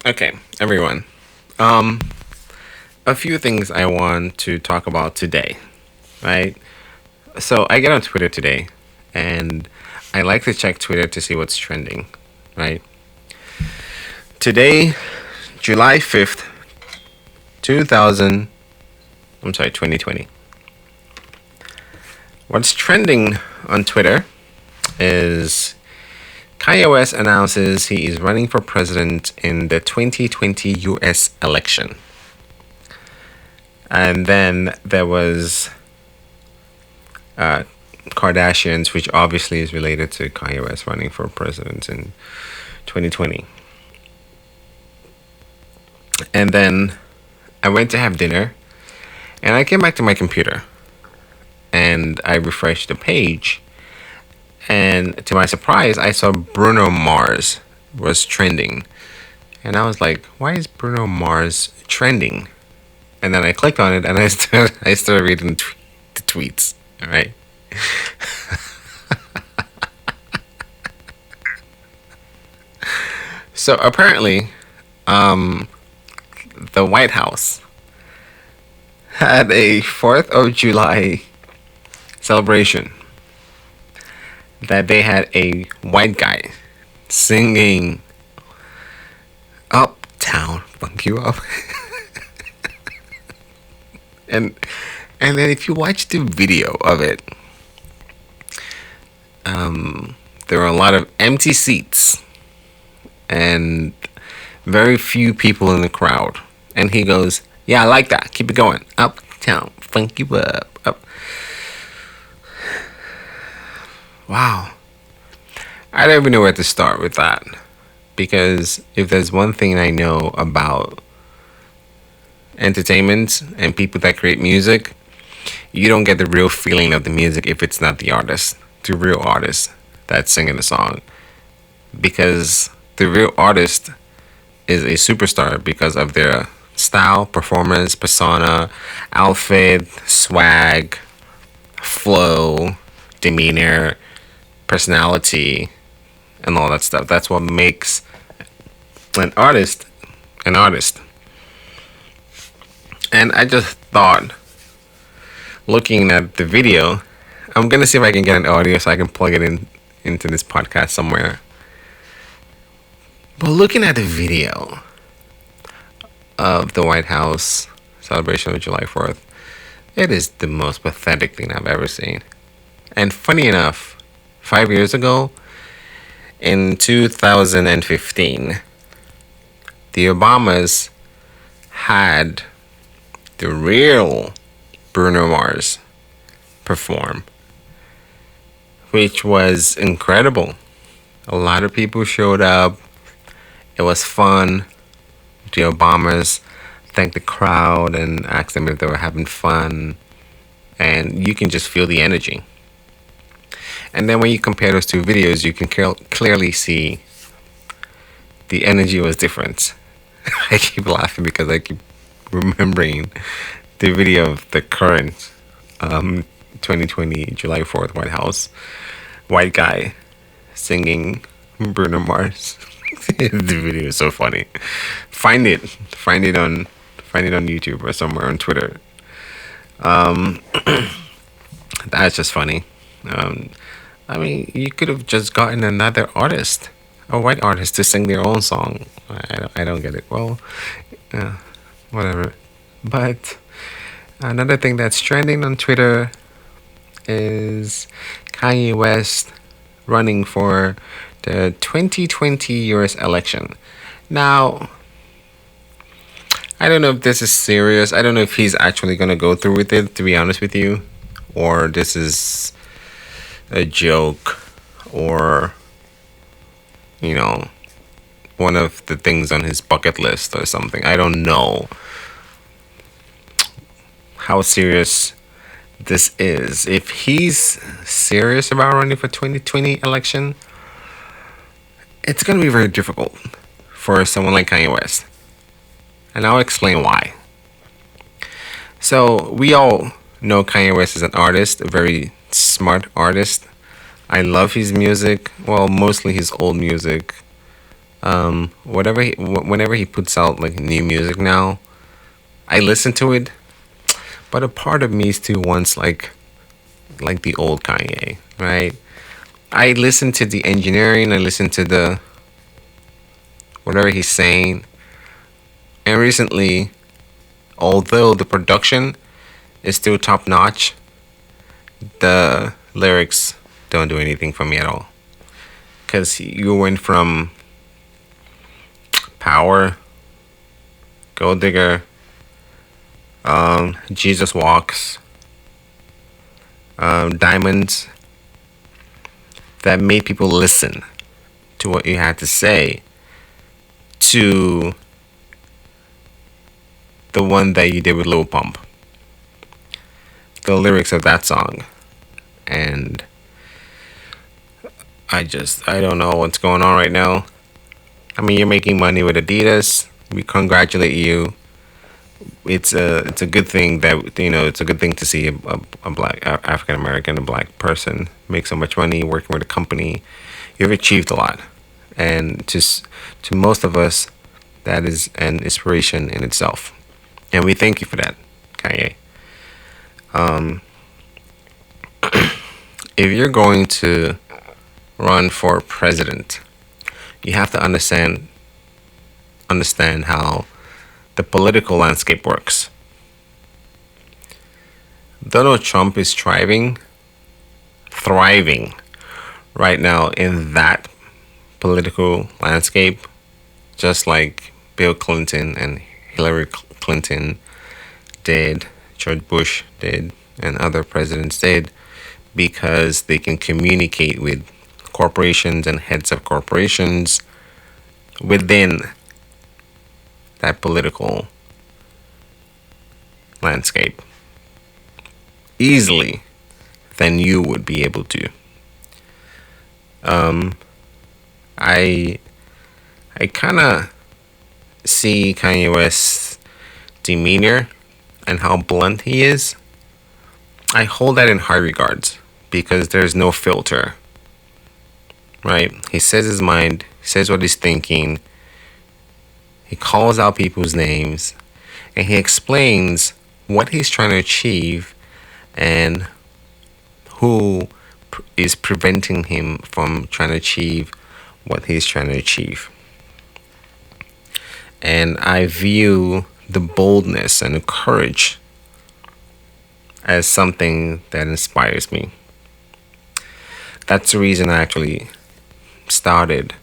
Okay, everyone. Um, a few things I want to talk about today, right? So I get on Twitter today, and I like to check Twitter to see what's trending, right? Today, July 5th, 2000. I'm sorry, 2020. What's trending on Twitter is Kanye West announces he is running for president in the 2020 U.S. election. And then there was Kardashians, which obviously is related to Kanye West running for president in 2020. And then I went to have dinner, and I came back to my computer, and I refreshed the page, and to my surprise, I saw Bruno Mars was trending. And I was like, why is Bruno Mars trending? And then I clicked on it, and I started reading the tweets, all right? So apparently, the White House had a 4th of July celebration that they had a white guy singing Uptown Funk You Up. and and then if you watch the video of it, there are a lot of empty seats and very few people in the crowd. And he goes, "Yeah, I like that. Keep it going. Uptown, funk you up." Wow. I don't even know where to start with that. Because if there's one thing I know about entertainment and people that create music, you don't get the real feeling of the music if it's not the real artist that's singing the song. Because the real artist is a superstar because of their style, performance, persona, outfit, swag, flow, demeanor, personality, and all that stuff. That's what makes an artist an artist. And I just thought, looking at the video, I'm gonna see if I can get an audio so I can plug it in into this podcast somewhere. But looking at the video of the White House celebration of July 4th, it is the most pathetic thing I've ever seen. And funny enough, 5 years ago, in 2015, the Obamas had the real Bruno Mars perform, which was incredible. A lot of people showed up. It was fun. The Obamas thanked the crowd and asked them if they were having fun. And you can just feel the energy. And then when you compare those two videos, you can clearly see the energy was different. I keep laughing because I keep remembering the video of the current 2020 July 4th White House white guy singing Bruno Mars. The video is so funny. Find it on YouTube or somewhere on Twitter. That's just funny. I mean, you could have just gotten another artist, a white artist, to sing their own song. I don't get it. Well, whatever. But another thing that's trending on Twitter is Kanye West running for the 2020 US election. Now, I don't know if this is serious. I don't know if he's actually going to go through with it, to be honest with you, or this is a joke, or, one of the things on his bucket list or something. I don't know how serious this is. If he's serious about running for 2020 election, it's going to be very difficult for someone like Kanye West. And I'll explain why. So, we all know Kanye West is an artist, a very smart artist. I love his music. Well, mostly his old music. Whenever he puts out like new music now, I listen to it, but a part of me still wants like the old Kanye, right? I listen to the engineering, I listen to the whatever he's saying, and recently, although the production is still top notch, the lyrics don't do anything for me at all. Cause you went from Power, Gold Digger, Jesus Walks, Diamonds, that made people listen to what you had to say, to the one that you did with Lil Pump. The lyrics of that song. And I don't know what's going on right now. I mean, you're making money with Adidas. We congratulate you. It's a good thing that, it's a good thing to see a black African American, a black person make so much money working with a company. You've achieved a lot, and to most of us, that is an inspiration in itself, and we thank you for that, Kanye. Um, if you're going to run for president, you have to understand how the political landscape works. Donald Trump is thriving right now in that political landscape, just like Bill Clinton and Hillary Clinton did, George Bush did, and other presidents did, because they can communicate with corporations and heads of corporations within that political landscape easily than you would be able to. I I kind of see Kanye West's demeanor and how blunt he is. I hold that in high regards because there's no filter, right? He says his mind, says what he's thinking, he calls out people's names, and he explains what he's trying to achieve and who is preventing him from trying to achieve what he's trying to achieve. And I view the boldness and the courage as something that inspires me. That's the reason I actually started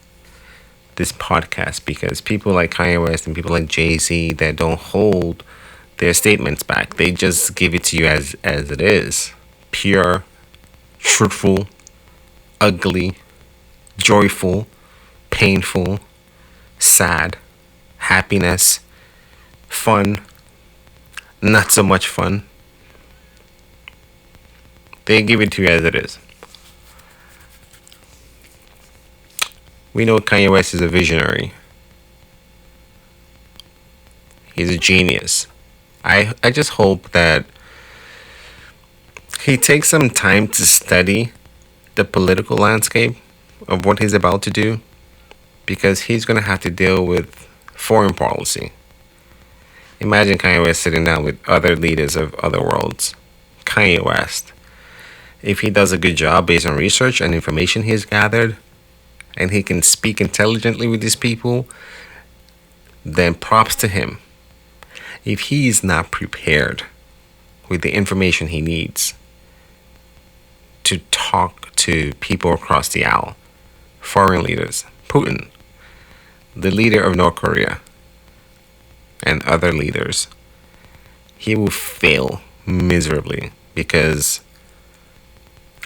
this podcast, because people like Kanye West and people like Jay-Z that don't hold their statements back. They just give it to you as it is. Pure, truthful, ugly, joyful, painful, sad, happiness, fun, not so much fun. They give it to you as it is. We know Kanye West is a visionary. He's a genius. I just hope that he takes some time to study the political landscape of what he's about to do, because he's going to have to deal with foreign policy. Imagine Kanye West sitting down with other leaders of other worlds. Kanye West, if he does a good job based on research and information he's gathered, and he can speak intelligently with these people, then props to him. If he's not prepared with the information he needs to talk to people across the aisle, foreign leaders, Putin, the leader of North Korea, and other leaders, he will fail miserably, because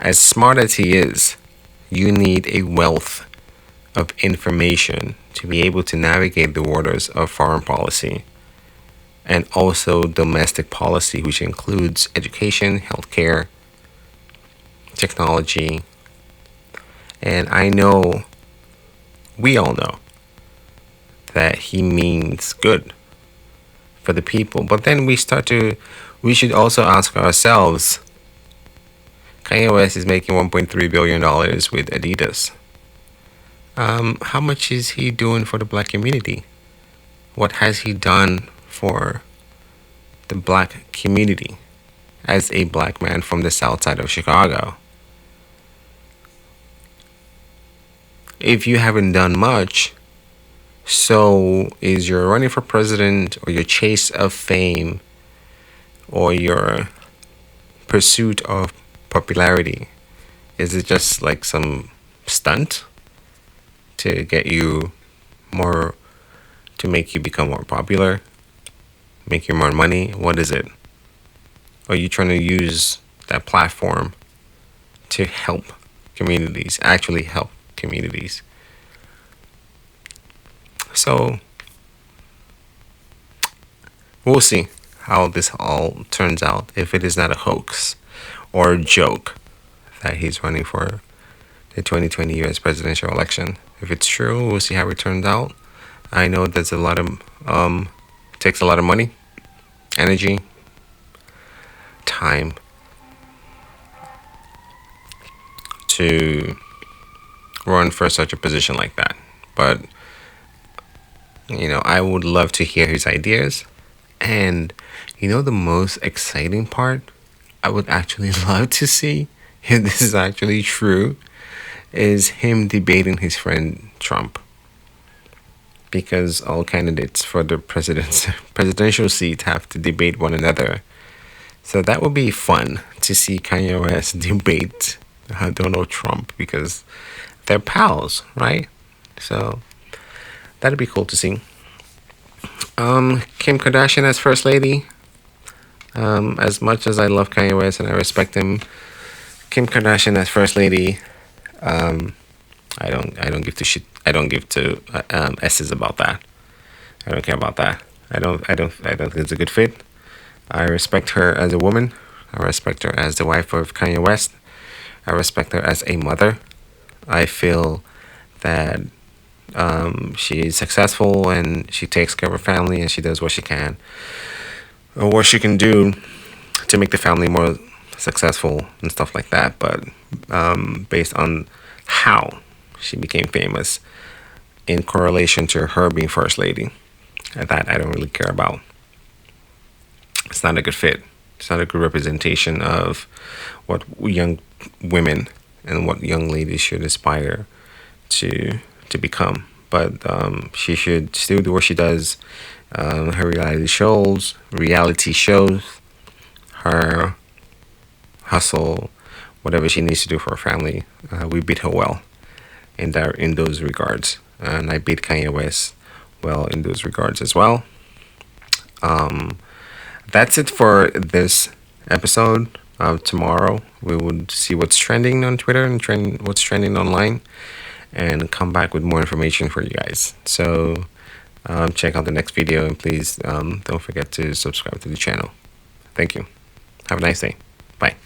as smart as he is, you need a wealth of information to be able to navigate the waters of foreign policy and also domestic policy, which includes education, healthcare, technology. And I know, we all know, that he means good for the people. But then we should also ask ourselves, Kanye West is making $1.3 billion with Adidas. How much is he doing for the black community? What has he done for the black community as a black man from the south side of Chicago? If you haven't done much, so is your running for president or your chase of fame or your pursuit of popularity, is it just like some stunt to get you more, to make you become more popular, make you more money? What is it? Are you trying to use that platform to help communities, actually help communities? So we'll see how this all turns out, if it is not a hoax or a joke that he's running for the 2020 US presidential election. If it's true, we'll see how it turns out. I know there's a lot of takes a lot of money, energy, time to run for such a position like that. But I would love to hear his ideas. And the most exciting part, I would actually love to see, if this is actually true, is him debating his friend Trump. Because all candidates for the presidential seat have to debate one another. So that would be fun to see Kanye West debate Donald Trump, because they're pals, right? So that'd be cool to see. Kim Kardashian as first lady. As much as I love Kanye West and I respect him, Kim Kardashian as first lady, I don't give to shit. I don't give to s's about that. I don't care about that. I don't think it's a good fit. I respect her as a woman. I respect her as the wife of Kanye West. I respect her as a mother. I feel that she is successful and she takes care of her family and she does what she can, or what she can do to make the family more successful and stuff like that. But based on how she became famous in correlation to her being first lady, that I don't really care about. It's not a good fit. It's not a good representation of what young women and what young ladies should aspire to become. But she should still do what she does. Her reality shows, her hustle, whatever she needs to do for her family. We beat her well in those regards, and I beat Kanye West well in those regards as well. That's it for this episode. Tomorrow we would see what's trending on Twitter and what's trending online, and come back with more information for you guys. So check out the next video, and please don't forget to subscribe to the channel. Thank you. Have a nice day. Bye.